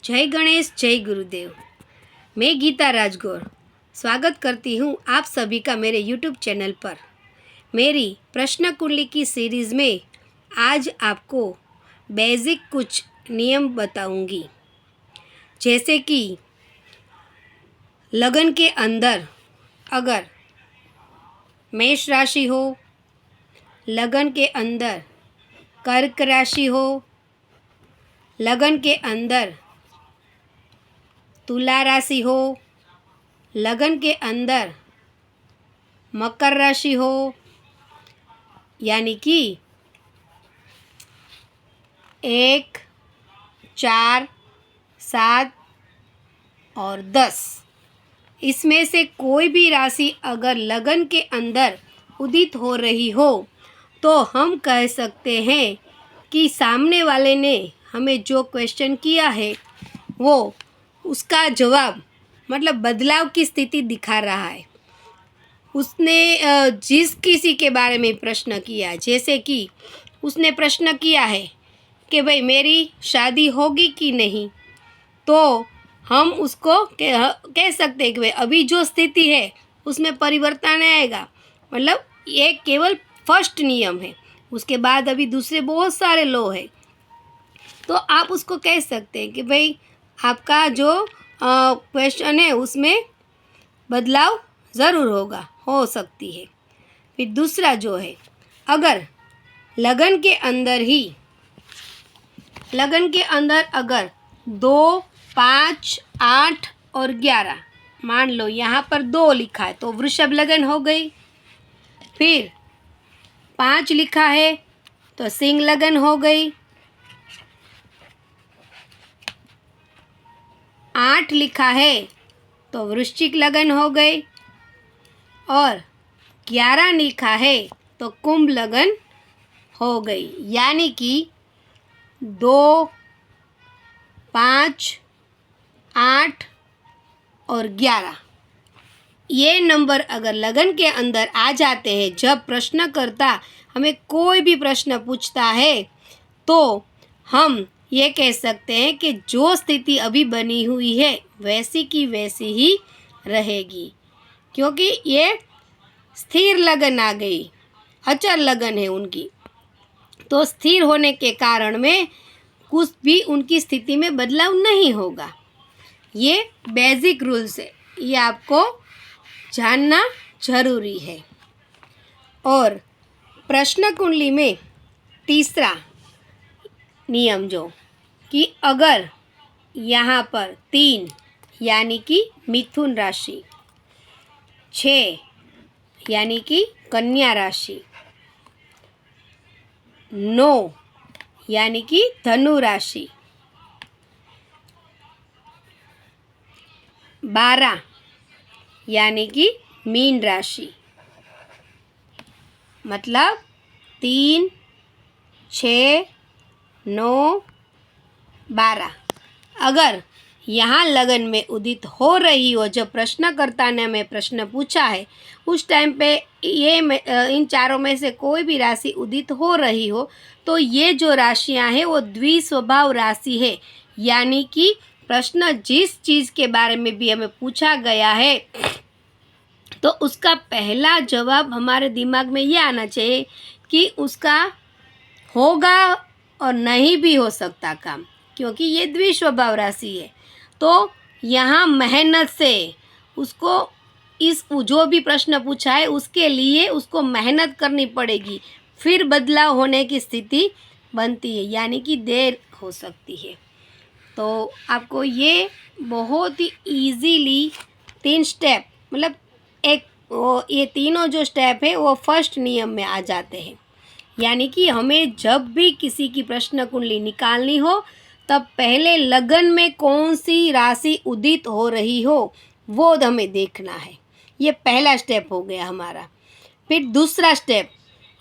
जय गणेश, जय गुरुदेव। मैं गीता राजगौर स्वागत करती हूँ आप सभी का मेरे YouTube चैनल पर। मेरी प्रश्न कुंडली की सीरीज़ में आज आपको बेसिक कुछ नियम बताऊंगी। जैसे कि लगन के अंदर अगर मेष राशि हो, लगन के अंदर कर्क राशि हो, लगन के अंदर तुला राशि हो, लगन के अंदर मकर राशि हो, यानी कि 1, 4, 7 और 10 इसमें से कोई भी राशि अगर लगन के अंदर उदित हो रही हो तो हम कह सकते हैं कि सामने वाले ने हमें जो क्वेश्चन किया है वो उसका जवाब मतलब बदलाव की स्थिति दिखा रहा है। उसने जिस किसी के बारे में प्रश्न किया, जैसे कि उसने प्रश्न किया है कि भाई मेरी शादी होगी कि नहीं, तो हम उसको कह सकते हैं कि भाई अभी जो स्थिति है उसमें परिवर्तन आएगा। मतलब ये केवल फर्स्ट नियम है, उसके बाद अभी दूसरे बहुत सारे लॉ है। तो आप उसको कह सकते हैं कि भाई आपका जो क्वेश्चन है उसमें बदलाव ज़रूर हो सकती है। फिर दूसरा जो है, अगर लगन के अंदर अगर 2, 5, 8 और 11, मान लो यहाँ पर 2 लिखा है तो वृषभ लगन हो गई। फिर 5 लिखा है तो सिंह लगन हो गई। 8 लिखा है तो वृश्चिक लगन हो गई और 11 लिखा है तो कुंभ लगन हो गई। यानी कि 2, 5, 8 और 11 ये नंबर अगर लगन के अंदर आ जाते हैं, जब प्रश्नकर्ता हमें कोई भी प्रश्न पूछता है तो हम ये कह सकते हैं कि जो स्थिति अभी बनी हुई है वैसी की वैसी ही रहेगी, क्योंकि ये स्थिर लगन आ गई, अचल लगन है उनकी। तो स्थिर होने के कारण में कुछ भी उनकी स्थिति में बदलाव नहीं होगा। ये बेसिक रूल्स है, ये आपको जानना जरूरी है। और प्रश्न कुंडली में तीसरा नियम जो कि अगर यहाँ पर 3 यानी कि मिथुन राशि, 6 यानी कि कन्या राशि, 9 यानी कि धनु राशि, 12 यानी कि मीन राशि, मतलब 3, 6, 9, 12 अगर यहाँ लगन में उदित हो रही हो, जब प्रश्नकर्ता ने हमें प्रश्न पूछा है उस टाइम पे ये इन चारों में से कोई भी राशि उदित हो रही हो, तो ये जो राशियाँ हैं वो द्विस्वभाव राशि है। यानी कि प्रश्न जिस चीज़ के बारे में भी हमें पूछा गया है तो उसका पहला जवाब हमारे दिमाग में ये आना चाहिए कि उसका होगा और नहीं भी हो सकता काम, क्योंकि ये द्विस्वभाव राशि है। तो यहाँ मेहनत से उसको इस जो भी प्रश्न पूछा है उसके लिए उसको मेहनत करनी पड़ेगी, फिर बदलाव होने की स्थिति बनती है, यानी कि देर हो सकती है। तो आपको ये बहुत ही ईजीली 3 स्टेप मतलब ये तीनों जो स्टेप है वो फर्स्ट नियम में आ जाते हैं। यानी कि हमें जब भी किसी की प्रश्न कुंडली निकालनी हो तब पहले लगन में कौन सी राशि उदित हो रही हो वो हमें देखना है। ये पहला स्टेप हो गया हमारा। फिर दूसरा स्टेप,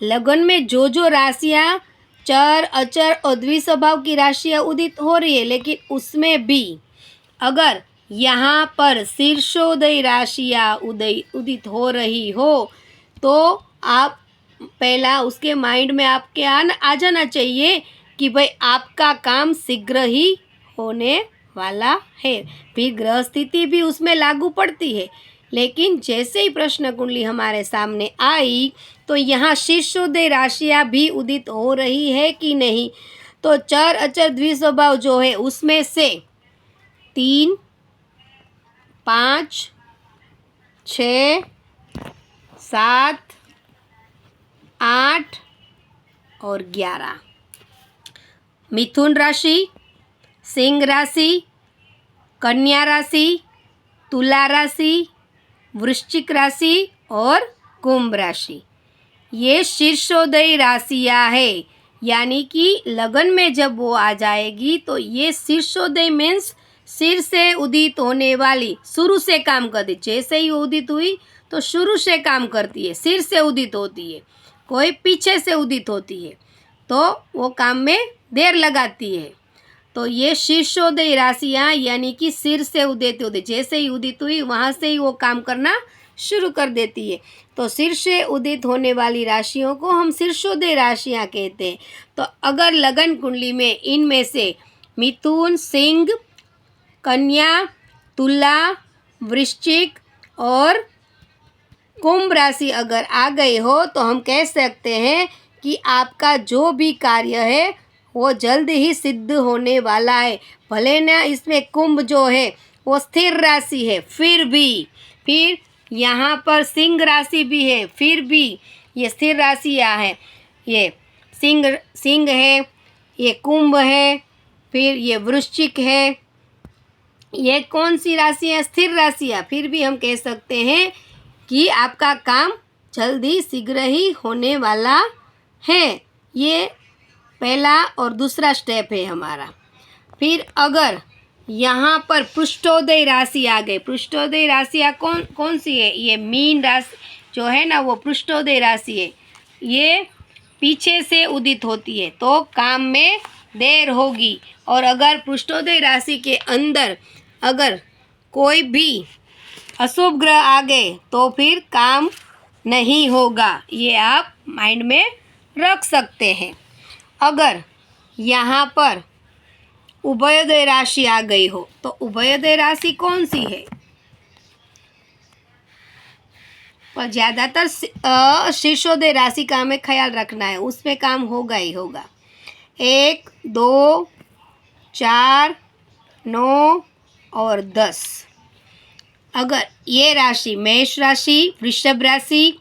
लगन में जो जो राशियाँ चर, अचर और द्विस्वभाव की राशियाँ उदित हो रही है, लेकिन उसमें भी अगर यहाँ पर शीर्षोदय राशियाँ उदित हो रही हो तो आप पहला उसके माइंड में आपके आ जाना चाहिए कि भाई आपका काम शीघ्र ही होने वाला है। फिर ग्रह स्थिति भी उसमें लागू पड़ती है, लेकिन जैसे ही प्रश्न कुंडली हमारे सामने आई तो यहाँ शीर्षोदय राशियाँ भी उदित हो रही है कि नहीं। तो चर अचर द्विस्वभाव जो है उसमें से 3, 5, 6, 7, 8 और 11 मिथुन राशि, सिंह राशि, कन्या राशि, तुला राशि, वृश्चिक राशि और कुंभ राशि, ये शीर्षोदय राशियाँ है। यानी कि लगन में जब वो आ जाएगी तो ये शीर्षोदय मीन्स सिर से उदित होने वाली, शुरू से काम करती, जैसे ही उदित हुई तो शुरू से काम करती है, सिर से उदित होती है, कोई पीछे से उदित होती है तो वो काम में देर लगाती है। तो ये शीर्षोदय राशियाँ यानी कि सिर से उदित होते, जैसे ही उदित हुई वहाँ से ही वो काम करना शुरू कर देती है। तो सिर से उदित होने वाली राशियों को हम शीर्षोदय राशियाँ कहते हैं। तो अगर लगन कुंडली में इनमें से मिथुन, सिंह, कन्या, तुला, वृश्चिक और कुंभ राशि अगर आ गई हो तो हम कह सकते हैं कि आपका जो भी कार्य है वो जल्द ही सिद्ध होने वाला है। भले ना इसमें कुंभ जो है वो स्थिर राशि है, फिर यहाँ पर सिंह राशि भी है, फिर भी ये स्थिर राशियाँ है। ये सिंह है, ये कुंभ है, फिर ये वृश्चिक है, ये कौन सी राशि है? स्थिर राशियाँ। फिर भी हम कह सकते हैं कि आपका काम जल्दी शीघ्र ही होने वाला है। ये पहला और दूसरा स्टेप है हमारा। फिर अगर यहाँ पर पृष्ठोदय राशि आ गई, पृष्ठोदय राशियाँ कौन सी है? ये मीन राशि जो है ना वो पृष्ठोदय राशि है। ये पीछे से उदित होती है तो काम में देर होगी। और अगर पृष्ठोदय राशि के अंदर अगर कोई भी अशुभ ग्रह आ गए तो फिर काम नहीं होगा, ये आप माइंड में रख सकते हैं। अगर यहाँ पर उभयोदय राशि आ गई हो तो उभयोदय राशि कौन सी है? पर ज़्यादातर शीर्षोदय राशि का हमें ख्याल रखना है, उसमें काम होगा ही होगा। 1, 2, 4, 9 और 10। अगर ये राशि मेष राशि, वृषभ राशि,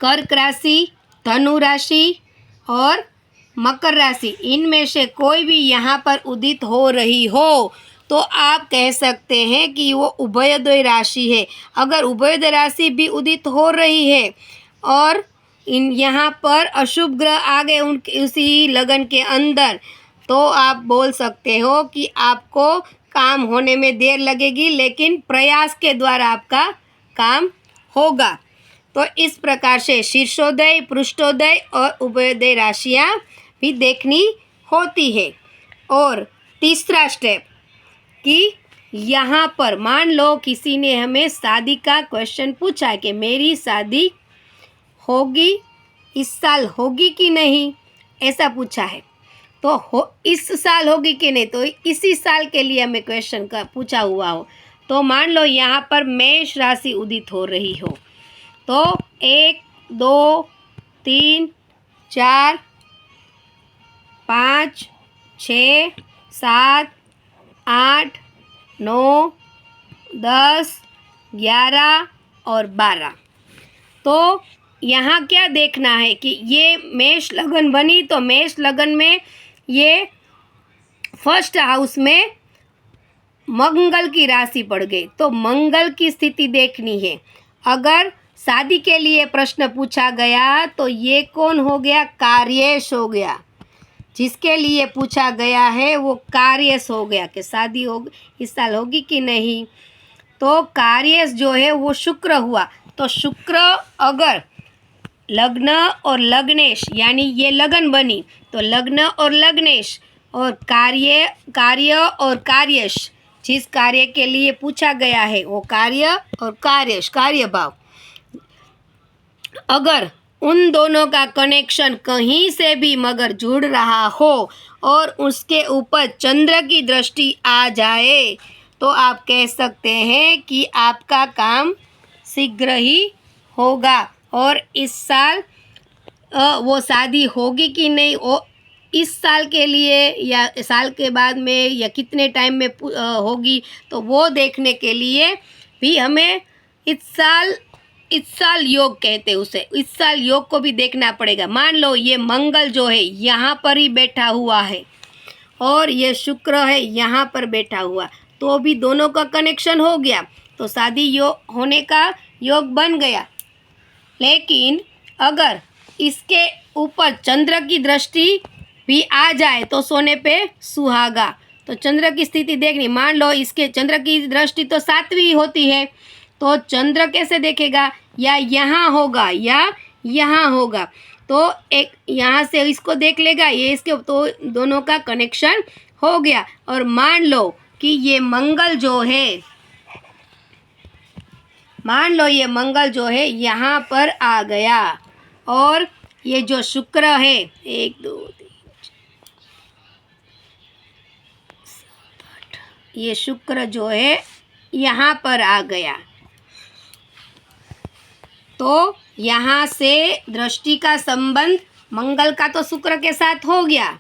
कर्क राशि, धनु राशि और मकर राशि, इनमें से कोई भी यहाँ पर उदित हो रही हो तो आप कह सकते हैं कि वो उभयोदय राशि है। अगर उभयोदय राशि भी उदित हो रही है और यहाँ पर अशुभ ग्रह आ गए उसी लगन के अंदर तो आप बोल सकते हो कि आपको काम होने में देर लगेगी, लेकिन प्रयास के द्वारा आपका काम होगा। तो इस प्रकार से शीर्षोदय, पृष्ठोदय और उभयोदय राशियाँ भी देखनी होती है। और तीसरा स्टेप कि यहाँ पर मान लो किसी ने हमें शादी का क्वेश्चन पूछा कि मेरी शादी होगी, इस साल होगी कि नहीं, ऐसा पूछा है। तो इस साल होगी कि नहीं, तो इसी साल के लिए हमें क्वेश्चन का पूछा हुआ हो। तो मान लो यहाँ पर मेष राशि उदित हो रही हो तो 1, 2, 3, 4, 5, 6, 7, 8, 9, 10, 11 और 12। तो यहाँ क्या देखना है कि ये मेष लगन बनी तो मेष लगन में ये फर्स्ट हाउस में मंगल की राशि पड़ गई तो मंगल की स्थिति देखनी है। अगर शादी के लिए प्रश्न पूछा गया तो ये कौन हो गया? कार्येश हो गया। जिसके लिए पूछा गया है वो कार्येश हो गया कि शादी हो इस साल होगी कि नहीं। तो कार्येश जो है वो शुक्र हुआ। तो शुक्र अगर लग्न और लग्नेश यानी ये लगन बनी तो लग्न और लग्नेश और कार्य और कार्येश, जिस कार्य के लिए पूछा गया है वो कार्य और कार्येश, कार्य भाव अगर उन दोनों का कनेक्शन कहीं से भी मगर जुड़ रहा हो और उसके ऊपर चंद्र की दृष्टि आ जाए तो आप कह सकते हैं कि आपका काम शीघ्र ही होगा। और इस साल वो शादी होगी कि नहीं, वो इस साल के लिए या साल के बाद में या कितने टाइम में होगी, तो वो देखने के लिए भी हमें इस साल योग कहते हैं उसे, इस साल योग को भी देखना पड़ेगा। मान लो ये मंगल जो है यहाँ पर ही बैठा हुआ है और ये शुक्र है यहाँ पर बैठा हुआ, तो भी दोनों का कनेक्शन हो गया, तो शादी योग होने का योग बन गया। लेकिन अगर इसके ऊपर चंद्र की दृष्टि भी आ जाए तो सोने पे सुहागा। तो चंद्र की स्थिति देखनी, मान लो इसके चंद्र की दृष्टि तो 7वीं होती है, तो चंद्र कैसे देखेगा, या यहाँ होगा या यहाँ होगा, तो एक यहाँ से इसको देख लेगा, ये इसके, तो दोनों का कनेक्शन हो गया। और मान लो कि ये मंगल जो है, मान लो ये मंगल जो है यहाँ पर आ गया और ये जो शुक्र है 1 2 3 7 8, ये शुक्र जो है यहाँ पर आ गया, तो यहाँ से दृष्टि का संबंध मंगल का तो शुक्र के साथ हो गया।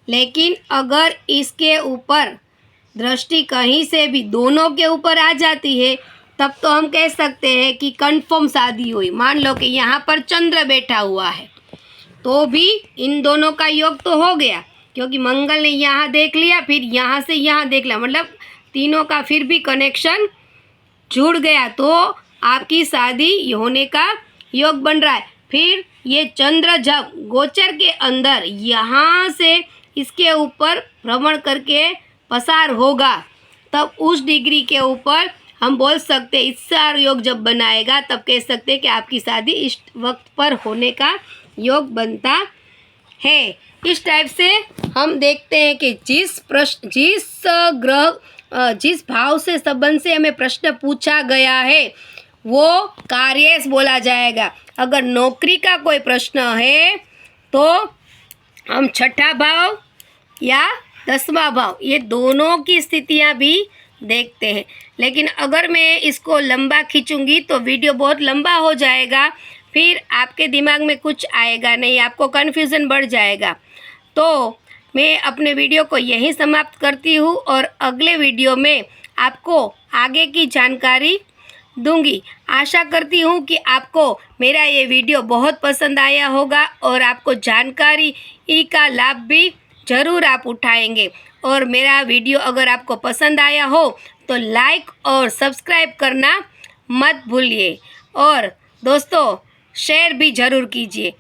लेकिन अगर इसके ऊपर दृष्टि कहीं से भी दोनों के ऊपर आ जाती है तब तो हम कह सकते हैं कि कंफर्म शादी हुई। मान लो कि यहाँ पर चंद्र बैठा हुआ है तो भी इन दोनों का योग तो हो गया, क्योंकि मंगल ने यहाँ देख लिया, फिर यहाँ से यहाँ देख लिया, मतलब तीनों का फिर भी कनेक्शन जुड़ गया, तो आपकी शादी होने का योग बन रहा है। फिर ये चंद्र जब गोचर के अंदर यहाँ से इसके ऊपर भ्रमण करके पसार होगा, तब उस डिग्री के ऊपर हम बोल सकते हैं, इस सार योग जब बनाएगा तब कह सकते हैं कि आपकी शादी इस वक्त पर होने का योग बनता है। इस टाइप से हम देखते हैं कि जिस भाव से संबंध से हमें प्रश्न पूछा गया है वो कार्येश बोला जाएगा। अगर नौकरी का कोई प्रश्न है तो हम छठा भाव या 10वां भाव, ये दोनों की स्थितियां भी देखते हैं। लेकिन अगर मैं इसको लंबा खींचूंगी तो वीडियो बहुत लंबा हो जाएगा, फिर आपके दिमाग में कुछ आएगा नहीं, आपको कन्फ्यूज़न बढ़ जाएगा। तो मैं अपने वीडियो को यहीं समाप्त करती हूँ और अगले वीडियो में आपको आगे की जानकारी दूंगी। आशा करती हूँ कि आपको मेरा ये वीडियो बहुत पसंद आया होगा और आपको जानकारी का लाभ भी ज़रूर आप उठाएंगे। और मेरा वीडियो अगर आपको पसंद आया हो तो लाइक और सब्सक्राइब करना मत भूलिए, और दोस्तों शेयर भी ज़रूर कीजिए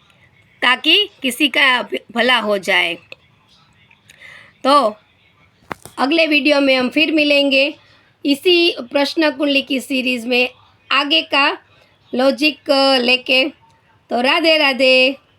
ताकि किसी का भला हो जाए। तो अगले वीडियो में हम फिर मिलेंगे इसी प्रश्न कुंडली की सीरीज़ में आगे का लॉजिक लेके। तो राधे राधे।